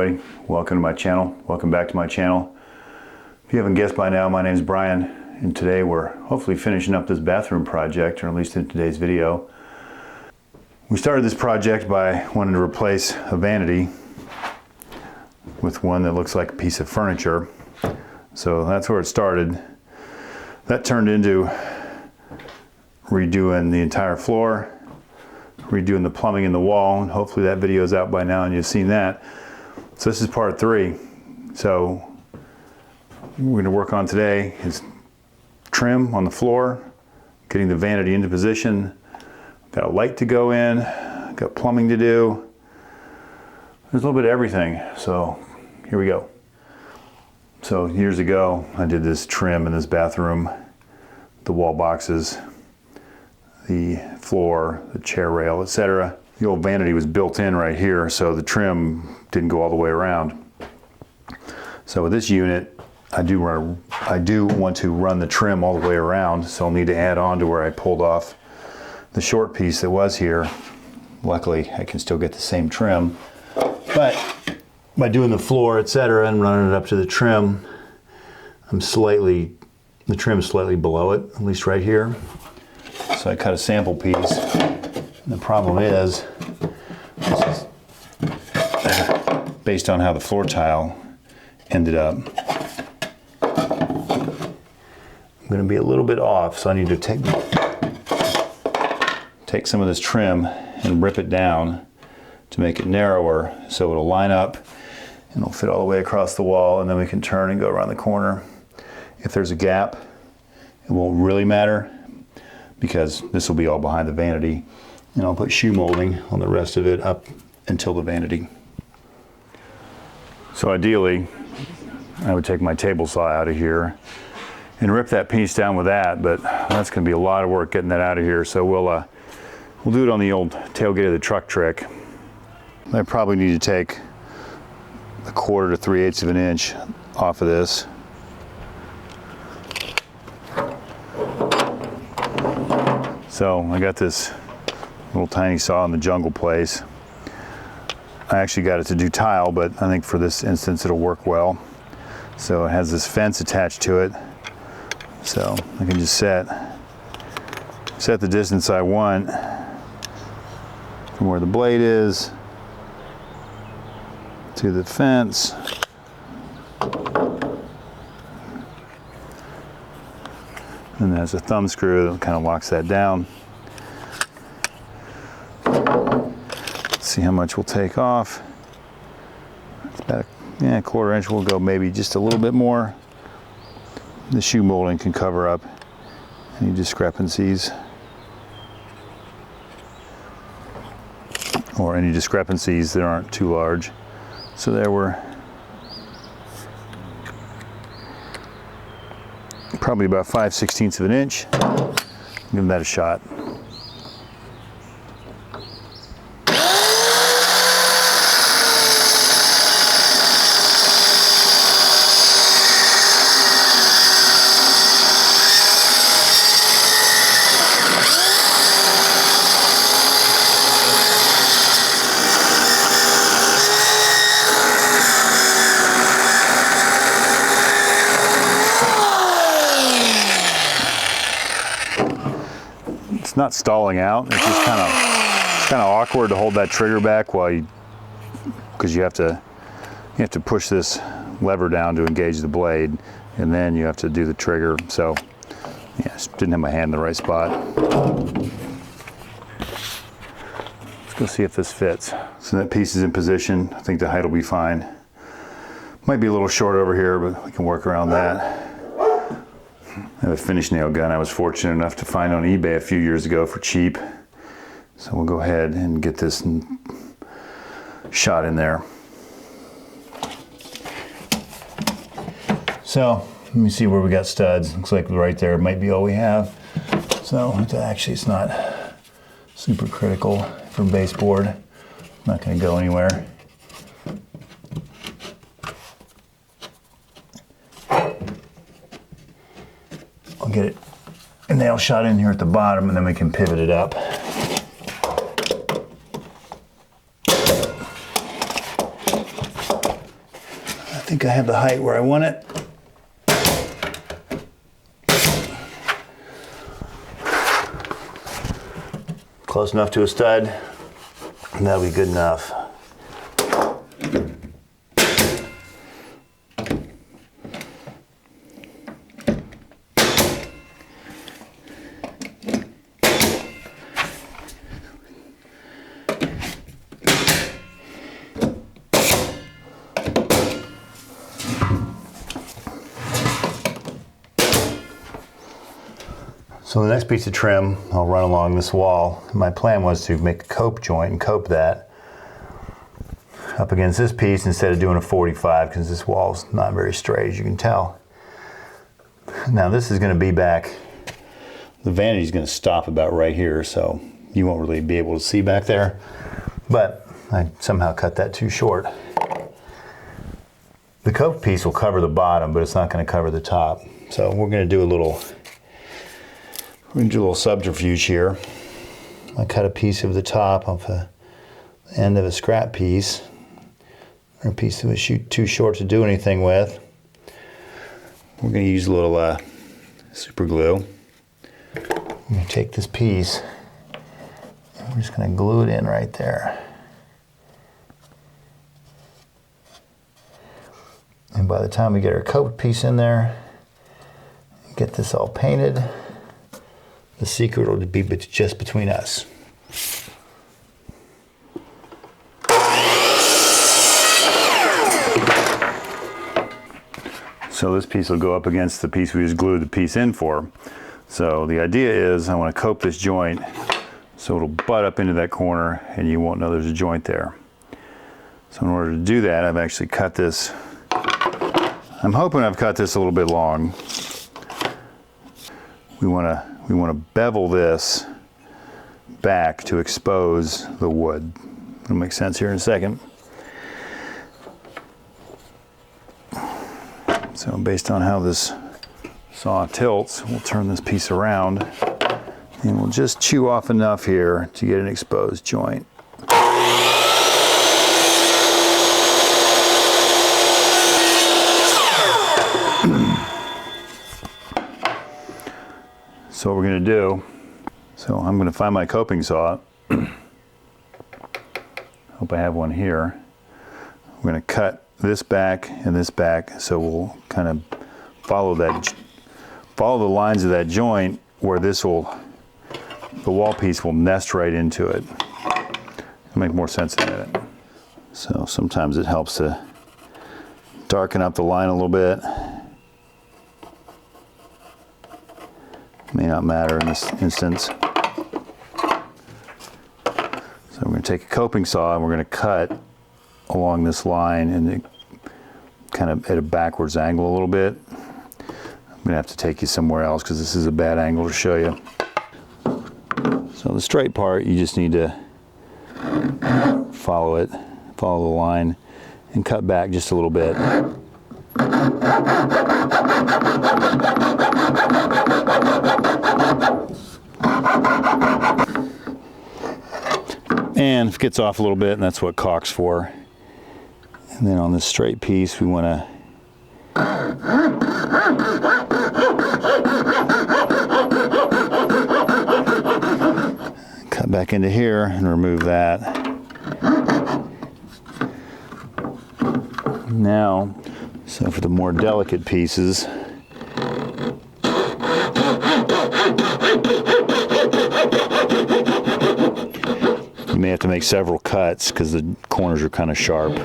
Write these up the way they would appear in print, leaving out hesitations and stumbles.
Welcome to my channel. Welcome back to my channel. If you haven't guessed by now, my name is Brian, and today we're hopefully finishing up this bathroom project, or at least in today's video. We started this project by wanting to replace a vanity with one that looks like a piece of furniture. So that's where it started. That turned into redoing the entire floor, redoing the plumbing in the wall, and hopefully that video is out by now and you've seen that. So this is part 3. So what we're going to work on today is trim on the floor, getting the vanity into position. Got a light to go in, got plumbing to do. There's a little bit of everything. So here we go. So years ago, I did this trim in this bathroom, the wall boxes, the floor, the chair rail, etc. The old vanity was built in right here, so the trim didn't go all the way around. So with this unit, I do want to run the trim all the way around, so I'll need to add on to where I pulled off the short piece that was here. Luckily, I can still get the same trim, but by doing the floor, etc., and running it up to the trim, the trim is slightly below it, at least right here. So I cut a sample piece. And the problem is, this is based on how the floor tile ended up. I'm going to be a little bit off, so I need to take some of this trim and rip it down to make it narrower so it'll line up and it'll fit all the way across the wall, and then we can turn and go around the corner. If there's a gap, it won't really matter because this will be all behind the vanity, and I'll put shoe molding on the rest of it up until the vanity. So ideally, I would take my table saw out of here and rip that piece down with that, but that's going to be a lot of work getting that out of here, so we'll do it on the old tailgate of the truck trick. I probably need to take 1/4 to 3/8 of an inch off of this. So I got this little tiny saw in the jungle place. I actually got it to do tile, but I think for this instance it'll work well. So it has this fence attached to it, so I can just set the distance I want from where the blade is to the fence. And there's a thumb screw that kind of locks that down. Let's see how much we'll take off. It's about a 1/4 inch. We'll go maybe just a little bit more. The shoe molding can cover up any discrepancies, or any discrepancies that aren't too large. So there we're probably about 5/16 of an inch. Give that a shot. It's not stalling out. It's just kind of awkward to hold that trigger back because you have to push this lever down to engage the blade, and then you have to do the trigger. So yeah, just didn't have my hand in the right spot. Let's go see if this fits. So that piece is in position. I think the height will be fine. Might be a little short over here, but we can work around that. I have a finish nail gun I was fortunate enough to find on eBay a few years ago for cheap. So we'll go ahead and get this shot in there. So let me see where we got studs. Looks like right there might be all we have. So actually it's not super critical for baseboard. Not going to go anywhere. I'll get it a nail shot in here at the bottom, and then we can pivot it up. think I have the height where I want it. Close enough to a stud, and that'll be good enough. So the next piece of trim, I'll run along this wall. My plan was to make a cope joint and cope that up against this piece instead of doing a 45, because this wall's not very straight, as you can tell. Now this is going to be back, the vanity's going to stop about right here, so you won't really be able to see back there, but I somehow cut that too short. The cope piece will cover the bottom, but it's not going to cover the top. So we're going to do a little subterfuge here. I cut a piece of the top off the end of a scrap piece, or a piece that was too short to do anything with. We're going to use a little super glue. I'm going to take this piece and we're just going to glue it in right there. And by the time we get our coat piece in there, get this all painted, the secret will be just between us. So this piece will go up against the piece we just glued the piece in for. So the idea is I want to cope this joint so it'll butt up into that corner and you won't know there's a joint there. So in order to do that, I've actually cut this. I'm hoping I've cut this a little bit long. We want to bevel this back to expose the wood. It'll make sense here in a second. So based on how this saw tilts, we'll turn this piece around and we'll just chew off enough here to get an exposed joint. So what we're going to do, so I'm going to find my coping saw. Hope I have one here. I'm going to cut this back and this back, so we'll kind of follow the lines of that joint where the wall piece will nest right into it. It'll make more sense in a minute. So sometimes it helps to darken up the line a little bit. May not matter in this instance. So we're going to take a coping saw and we're going to cut along this line and kind of at a backwards angle a little bit. I'm going to have to take you somewhere else because this is a bad angle to show you. So the straight part, you just need to follow the line and cut back just a little bit. And if it gets off a little bit, and that's what caulk's for. And then on this straight piece, we want to cut back into here and remove that. Now, so for the more delicate pieces, you may have to make several cuts because the corners are kind of sharp.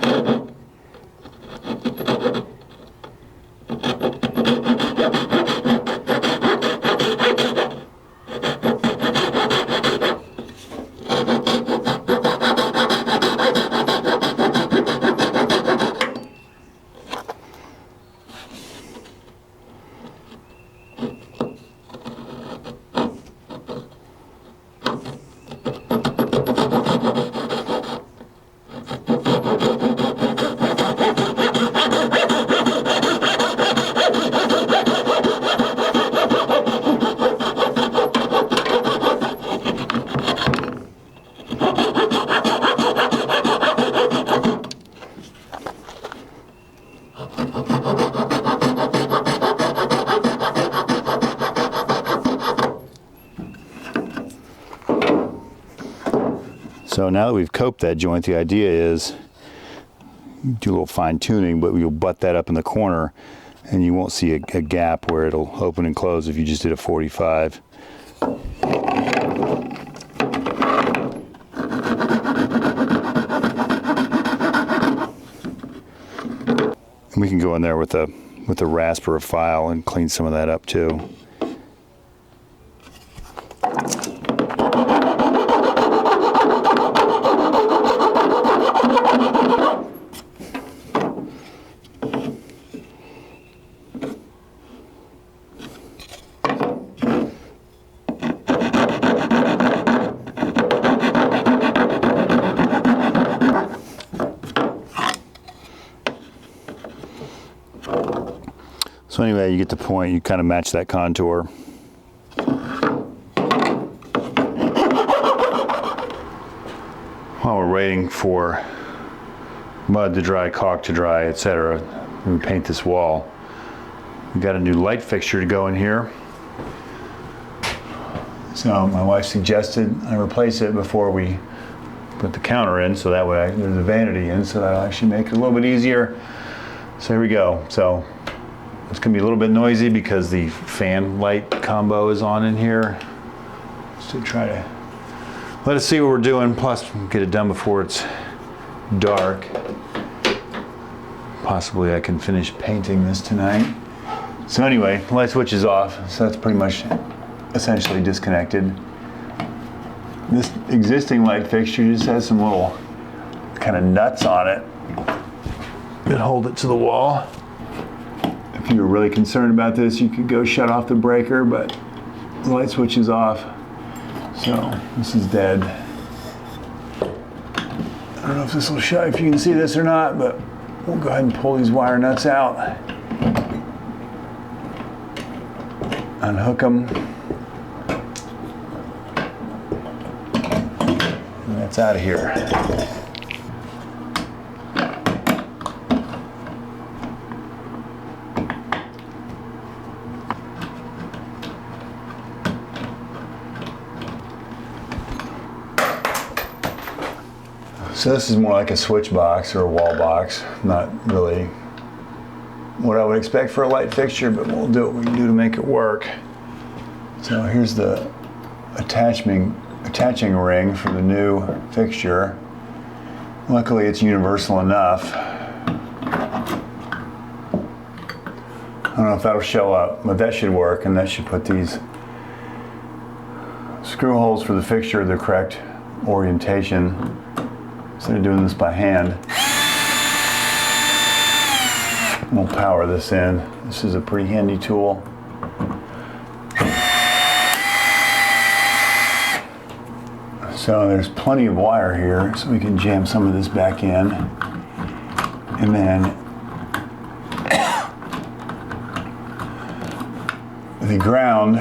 So now that we've coped that joint, the idea is do a little fine tuning, but you'll butt that up in the corner and you won't see a gap where it'll open and close if you just did a 45. And we can go in there with a rasp or a file and clean some of that up too. So anyway, you get the point, you kind of match that contour. While we're waiting for mud to dry, caulk to dry, etc., we paint this wall. We got a new light fixture to go in here. So my wife suggested I replace it before we put the counter in, so that way there's a vanity in, so that'll actually make it a little bit easier. So here we go. So it's gonna be a little bit noisy because the fan light combo is on in here. Just to try to let us see what we're doing, plus get it done before it's dark. Possibly I can finish painting this tonight. So anyway, the light switch is off, so that's pretty much essentially disconnected. This existing light fixture just has some little kind of nuts on it that hold it to the wall. If you were really concerned about this, you could go shut off the breaker, but the light switch is off, so this is dead. I don't know if this will show, if you can see this or not, but we'll go ahead and pull these wire nuts out, unhook them, and that's out of here. So this is more like a switch box or a wall box, not really what I would expect for a light fixture, but we'll do what we can do to make it work. So here's the attaching ring for the new fixture. Luckily it's universal enough. I don't know if that'll show up, but that should work, and that should put these screw holes for the fixture the correct orientation. Instead of doing this by hand, we'll power this in. This is a pretty handy tool. So there's plenty of wire here, so we can jam some of this back in. And then the ground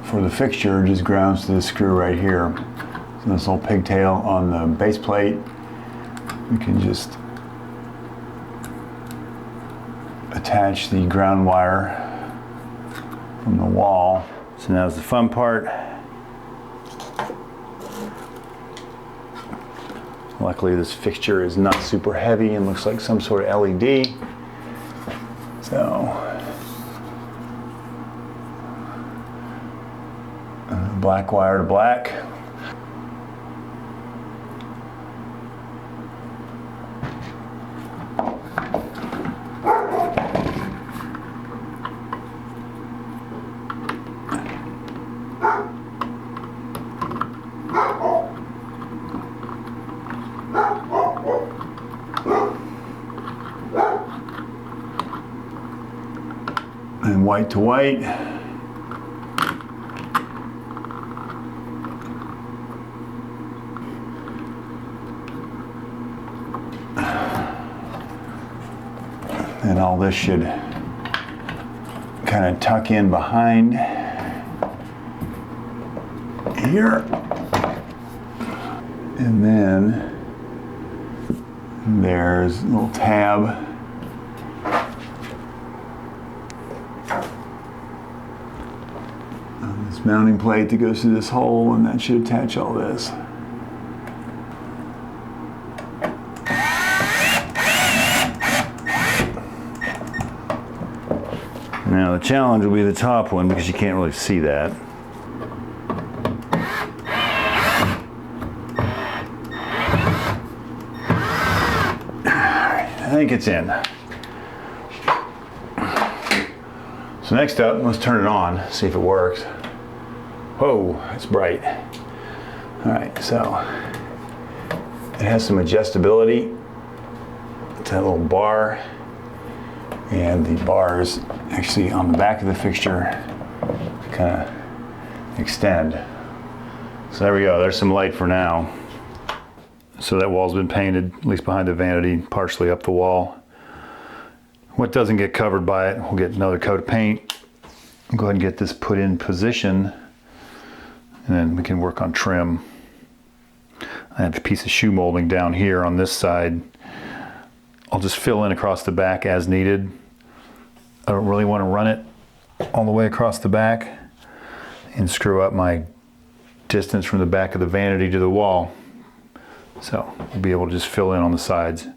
for the fixture just grounds to this screw right here. So this little pigtail on the base plate, we can just attach the ground wire from the wall. So now's the fun part. Luckily this fixture is not super heavy and looks like some sort of LED. So black wire to black. And white to white. And all this should kind of tuck in behind here. And then there's a little tab mounting plate that goes through this hole, and that should attach all this. Now the challenge will be the top one because you can't really see that. I think it's in. So next up, let's turn it on, see if it works. Whoa, it's bright. All right, so it has some adjustability. It's a little bar, and the bars actually on the back of the fixture kind of extend. So there we go, there's some light for now. So that wall's been painted, at least behind the vanity, partially up the wall. What doesn't get covered by it, we'll get another coat of paint. I'll go ahead and get this put in position, and then we can work on trim. I have a piece of shoe molding down here on this side. I'll just fill in across the back as needed. I don't really want to run it all the way across the back and screw up my distance from the back of the vanity to the wall. So we'll be able to just fill in on the sides.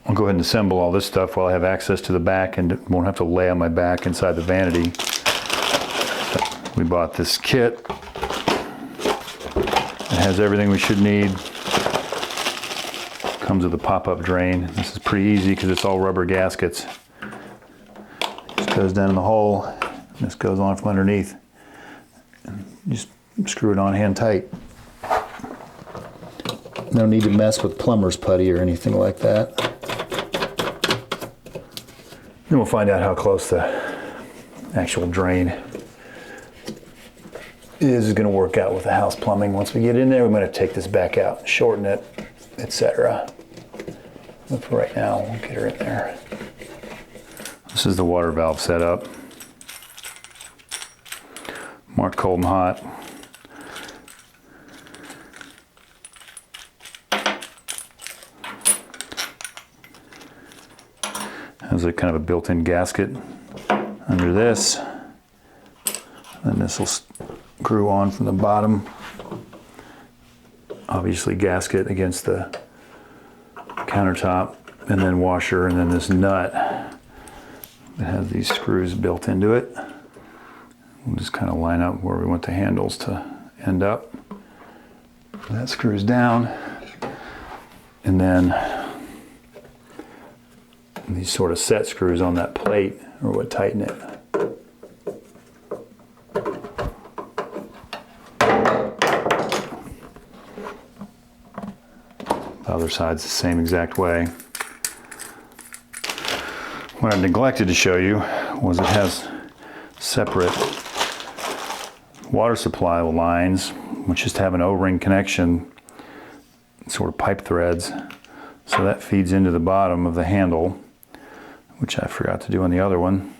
I'll go ahead and assemble all this stuff while I have access to the back and won't have to lay on my back inside the vanity. We bought this kit. It has everything we should need. Comes with a pop-up drain. This is pretty easy because it's all rubber gaskets. Just goes down in the hole, and this goes on from underneath. And just screw it on hand tight. No need to mess with plumber's putty or anything like that. Then we'll find out how close the actual drain is going to work out with the house plumbing. Once we get in there, we might have to take this back out, shorten it, etc. But for right now, we'll get her in there. This is the water valve setup. Marked cold and hot. Has a kind of a built-in gasket under this. And this will screw on from the bottom. Obviously gasket against the countertop, and then washer, and then this nut that has these screws built into it. We'll just kind of line up where we want the handles to end up. That screws down, and then these sort of set screws on that plate are what tighten it. The other side's the same exact way. What I neglected to show you was it has separate water supply lines, which just have an O-ring connection, sort of pipe threads. So that feeds into the bottom of the handle, which I forgot to do on the other one.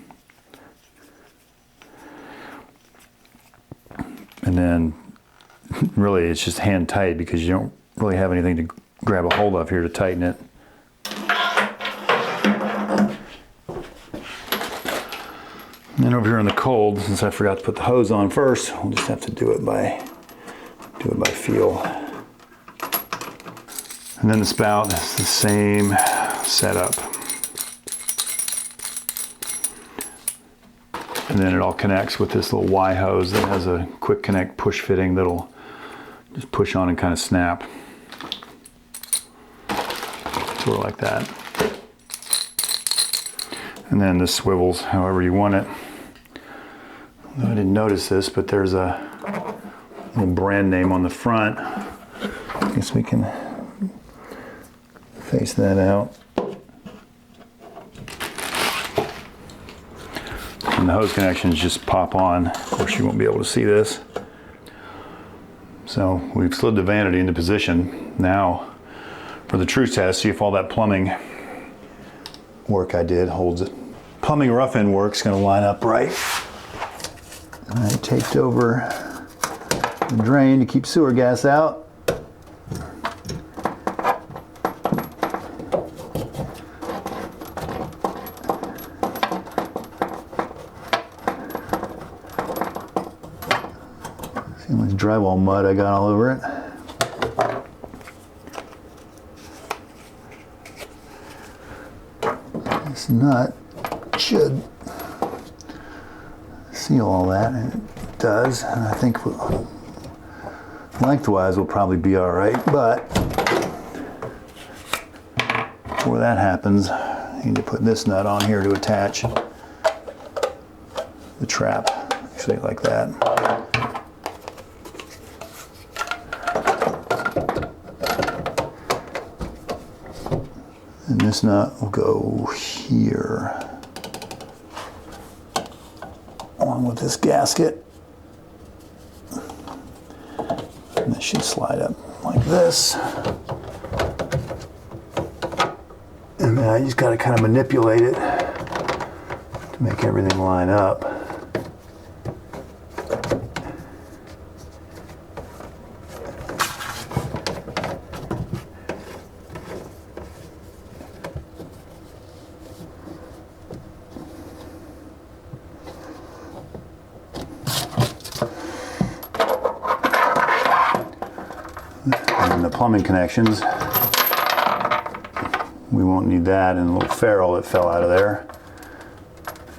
And then really it's just hand tight because you don't really have anything to grab a hold of here to tighten it. And then over here in the cold, since I forgot to put the hose on first, we'll just have to do it by feel. And then the spout is the same setup. And then it all connects with this little Y hose that has a quick connect push fitting that'll just push on and kind of snap. Sort of like that. And then this swivels however you want it. I didn't notice this, but there's a little brand name on the front. I guess we can face that out. And the hose connections just pop on. Of course, you won't be able to see this. So we've slid the vanity into position. Now, for the true test, see if all that plumbing work I did holds it. Plumbing rough end work's gonna line up right. I taped over the drain to keep sewer gas out. drywall mud I got all over it. This nut should seal all that, and it does. And I think lengthwise will probably be all right, but before that happens, I need to put this nut on here to attach the trap, actually like that. And this nut will go here, along with this gasket. And this should slide up like this. And then I just got to kind of manipulate it to make everything line up. And the plumbing connections, we won't need that, and a little ferrule that fell out of there.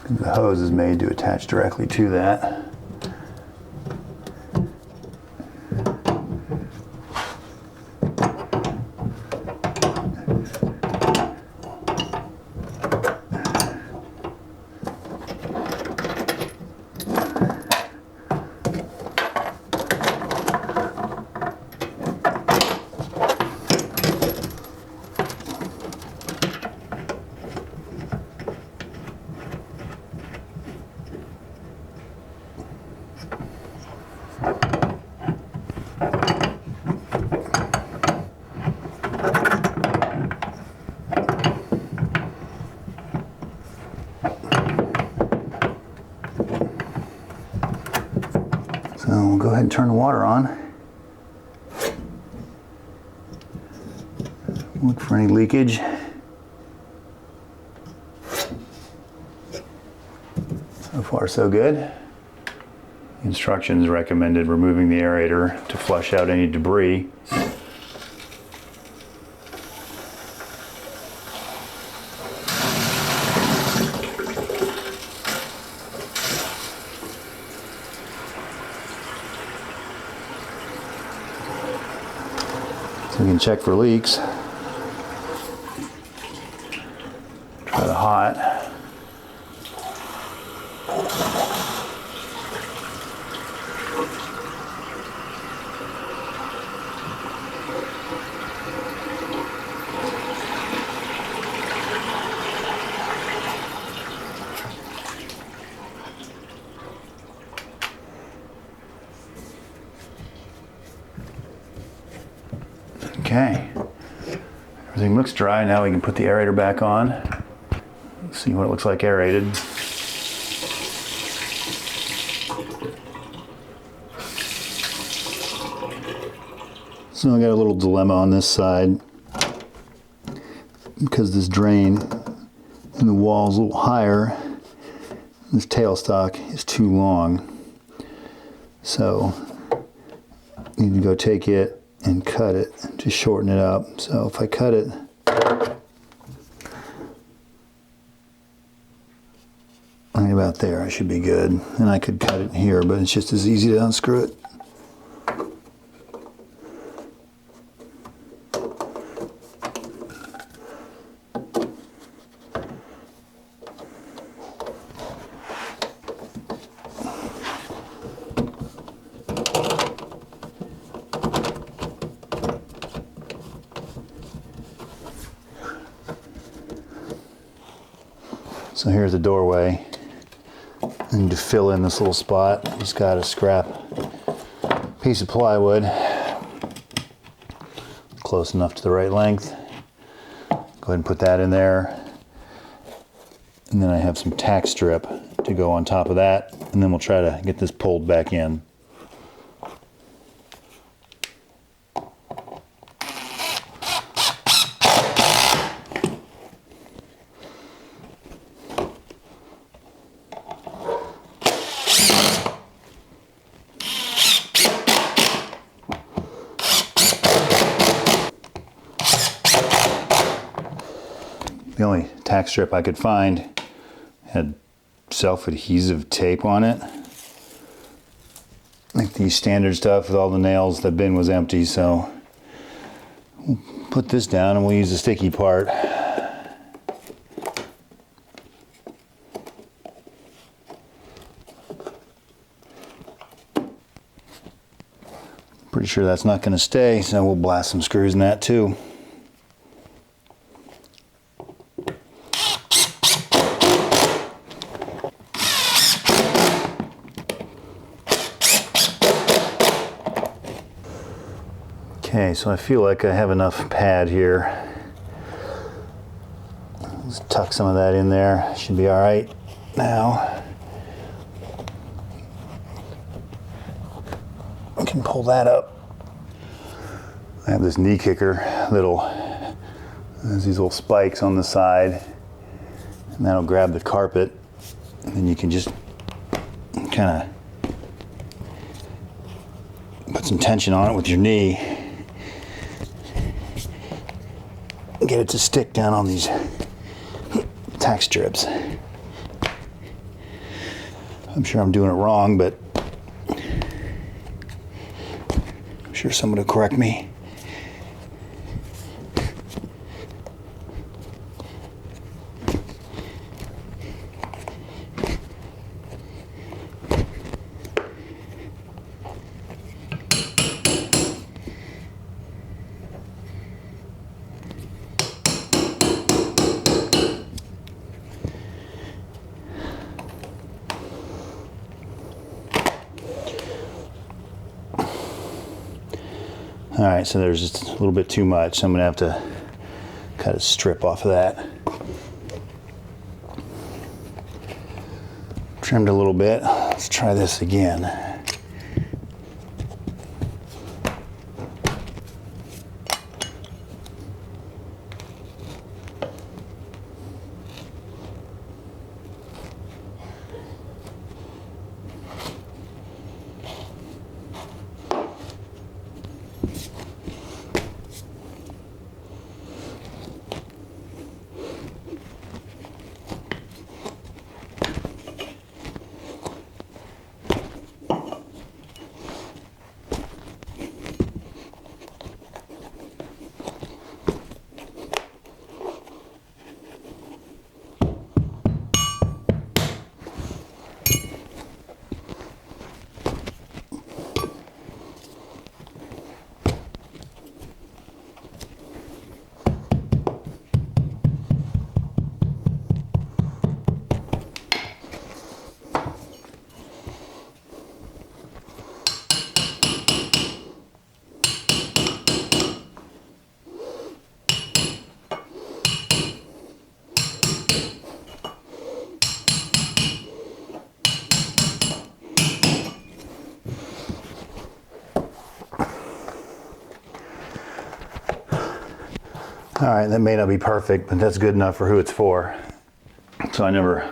The hose is made to attach directly to that. So we'll go ahead and turn the water on. Look for any leakage. So far so good. Instructions recommended removing the aerator to flush out any debris. So we can check for leaks. Try the hot. Okay, everything looks dry. Now we can put the aerator back on. See what it looks like aerated. So I got a little dilemma on this side because this drain in the wall is a little higher. This tailstock is too long. So you need to go take it and cut it to shorten it up. So if I cut it right about there, I should be good. And I could cut it here, but it's just as easy to unscrew it. So here's the doorway, and to fill in this little spot, just got a scrap piece of plywood, close enough to the right length. Go ahead and put that in there, and then I have some tack strip to go on top of that, and then we'll try to get this pulled back in. The only tack strip I could find had self-adhesive tape on it. Like the standard stuff with all the nails, the bin was empty, so we'll put this down and we'll use the sticky part. Pretty sure that's not going to stay, so we'll blast some screws in that too. Okay, so I feel like I have enough pad here. Let's tuck some of that in there. Should be all right now. I can pull that up. I have this knee kicker, there's these little spikes on the side, and that'll grab the carpet, and then you can just kind of put some tension on it with your knee. Get it to stick down on these tack strips. I'm sure I'm doing it wrong, but I'm sure someone will correct me. All right, so there's just a little bit too much, so I'm gonna have to cut a strip off of that. Trimmed a little bit. Let's try this again. All right, that may not be perfect, but that's good enough for who it's for. So I never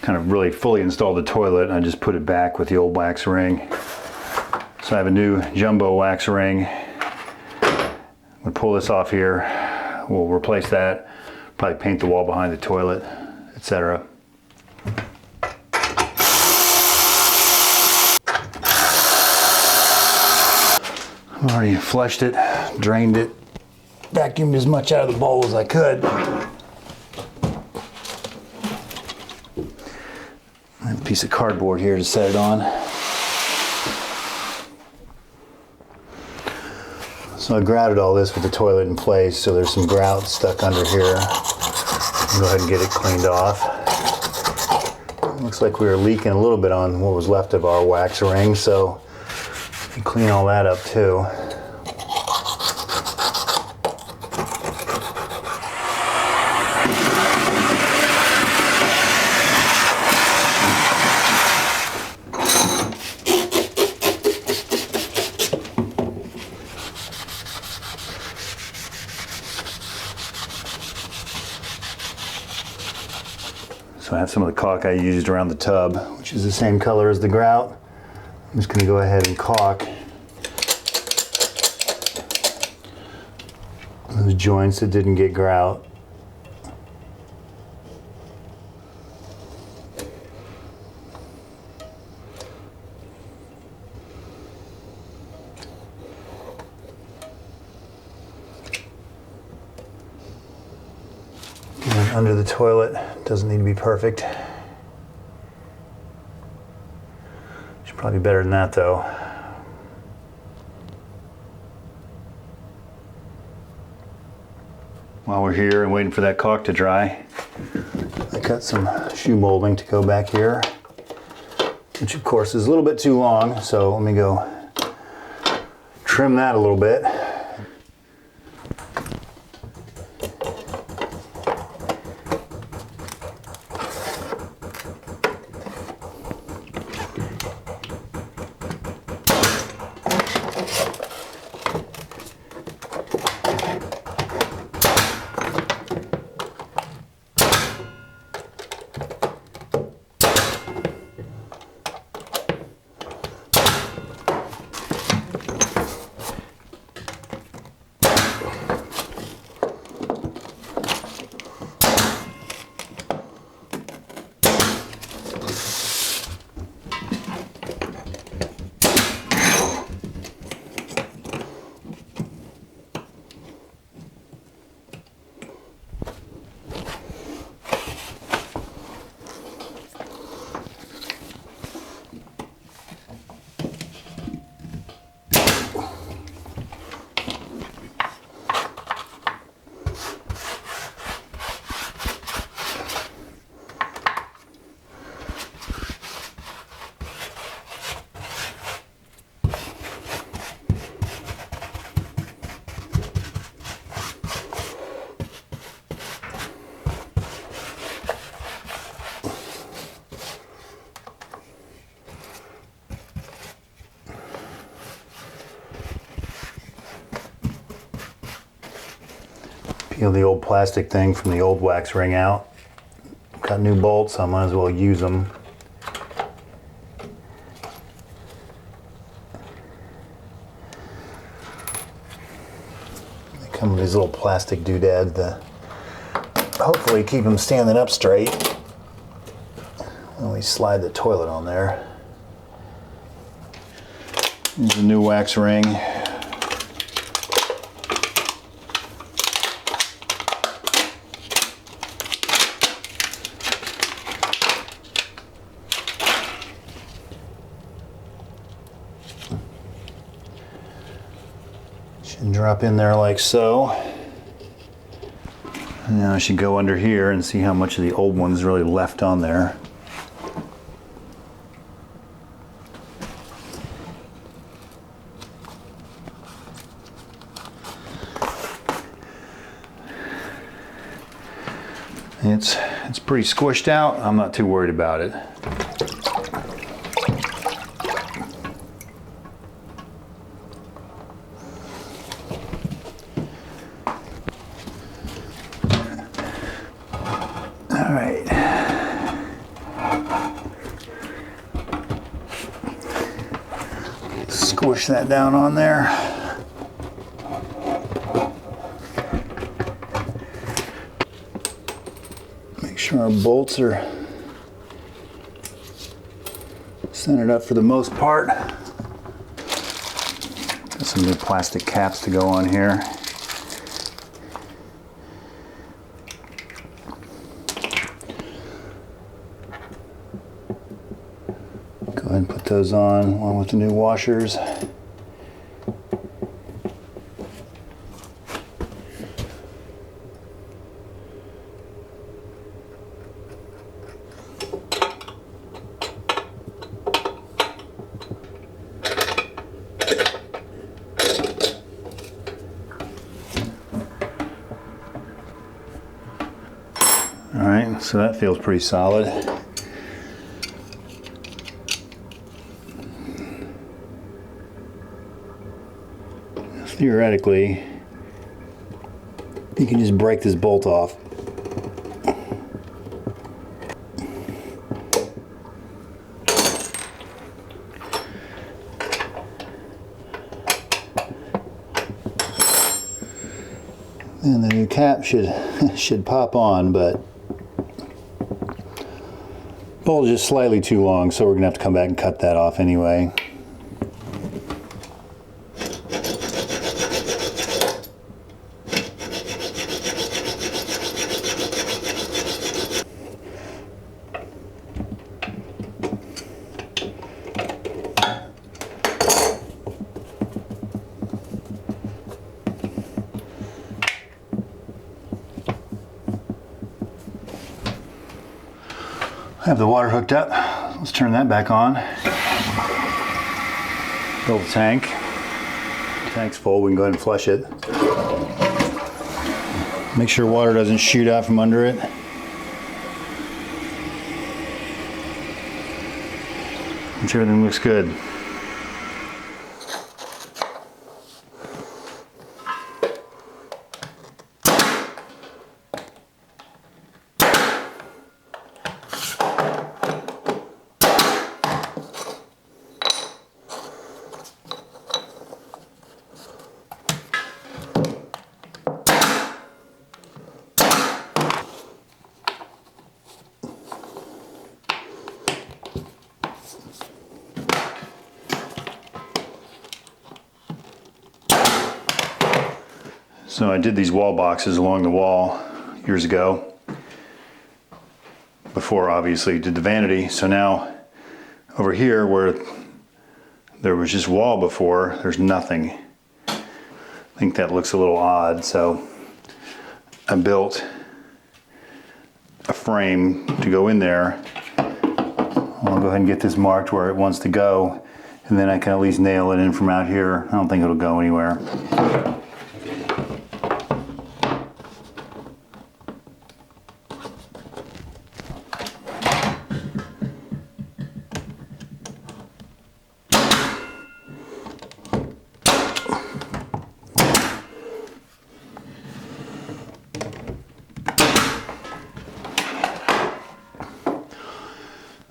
kind of really fully installed the toilet. I just put it back with the old wax ring. So I have a new jumbo wax ring. We'll pull this off here. We'll replace that, probably paint the wall behind the toilet, etc. I've already flushed it, drained it, vacuumed as much out of the bowl as I could. I have a piece of cardboard here to set it on. So I grouted all this with the toilet in place, so there's some grout stuck under here. I'll go ahead and get it cleaned off. Looks like we were leaking a little bit on what was left of our wax ring, so we can clean all that up too. So I have some of the caulk I used around the tub, which is the same color as the grout. I'm just going to go ahead and caulk those joints that didn't get grout. under the toilet. Doesn't need to be perfect. Should probably be better than that though. While we're here and waiting for that caulk to dry, I cut some shoe molding to go back here, which of course is a little bit too long, so let me go trim that a little bit. Peel the old plastic thing from the old wax ring out. Got new bolts, so I might as well use them. They come with these little plastic doodads to hopefully keep them standing up straight when we slide the toilet on there. Here's a new wax ring. Should drop in there like so. And now I should go under here and see how much of the old one's really left on there. It's pretty squished out. I'm not too worried about it. All right. Squish that down on there. Make sure our bolts are centered up for the most part. Got some new plastic caps to go on here. Go ahead and put those on along with the new washers. All right, so that feels pretty solid. Theoretically, you can just break this bolt off. And the new cap should pop on, but bolt is just slightly too long, so we're gonna have to come back and cut that off anyway. I have the water hooked up. Let's turn that back on. Fill the tank. Tank's full, we can go ahead and flush it. Make sure water doesn't shoot out from under it. Make sure everything looks good. So I did these wall boxes along the wall years ago, before obviously did the vanity. So now over here where there was just wall before, there's nothing. I think that looks a little odd, so I built a frame to go in there. I'll go ahead and get this marked where it wants to go, and then I can at least nail it in from out here. I don't think it'll go anywhere.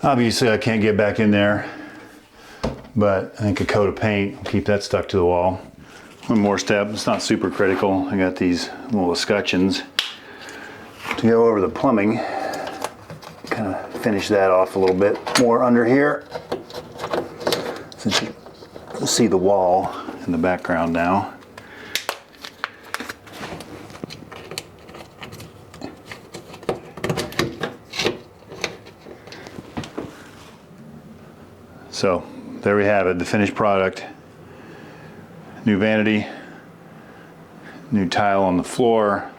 Obviously I can't get back in there, but I think a coat of paint will keep that stuck to the wall. One more step, it's not super critical. I got these little escutcheons to go over the plumbing. Kind of finish that off a little bit more under here, since you can see the wall in the background now. So there we have it, the finished product. New vanity, new tile on the floor,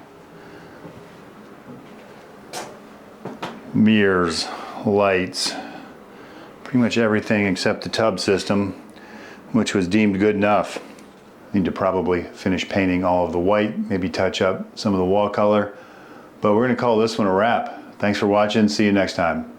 mirrors, lights, pretty much everything except the tub system, which was deemed good enough. Need to probably finish painting all of the white, maybe touch up some of the wall color, but we're gonna call this one a wrap. Thanks for watching, see you next time.